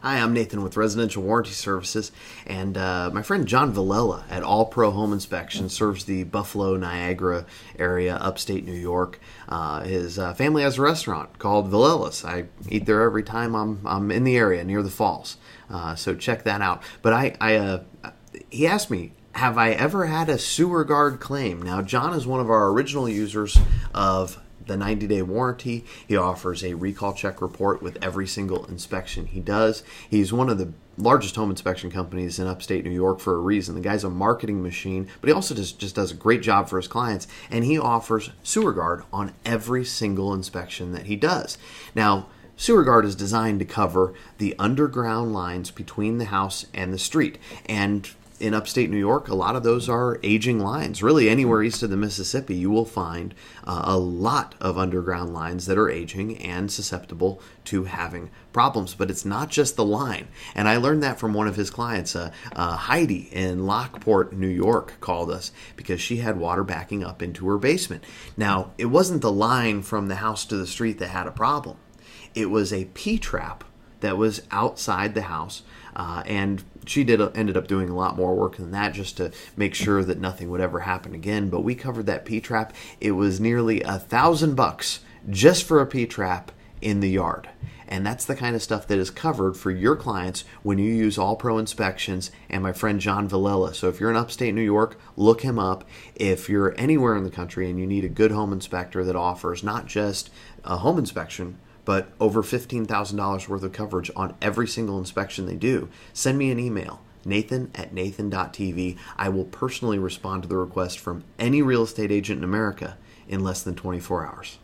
Hi, I'm Nathan with Residential Warranty Services, and my friend John Villela at All Pro Home Inspection serves the Buffalo, Niagara area, upstate New York. His family has a restaurant called Villella's. I eat there every time I'm in the area near the falls, so check that out. But he asked me, have I ever had a SewerGard claim? Now, John is one of our original users of the 90-day warranty. He offers a recall check report with every single inspection he does. He's one of the largest home inspection companies in upstate New York for a reason. The guy's a marketing machine, but he also just does a great job for his clients, and he offers SewerGard on every single inspection that he does. Now, SewerGard is designed to cover the underground lines between the house and the street, and in upstate New York, a lot of those are aging lines. Really, anywhere east of the Mississippi, you will find a lot of underground lines that are aging and susceptible to having problems. But it's not just the line. And I learned that from one of his clients. Heidi in Lockport, New York, called us because she had water backing up into her basement. Now, it wasn't the line from the house to the street that had a problem. It was a P-trap that was outside the house, and she ended up doing a lot more work than that just to make sure that nothing would ever happen again. But we covered that P-trap. It was nearly $1,000 just for a P-trap in the yard. And that's the kind of stuff that is covered for your clients when you use All Pro Inspections and my friend John Villela. So if you're in upstate New York, look him up. If you're anywhere in the country and you need a good home inspector that offers not just a home inspection, but over $15,000 worth of coverage on every single inspection they do, send me an email, nathan@nathan.tv. I will personally respond to the request from any real estate agent in America in less than 24 hours.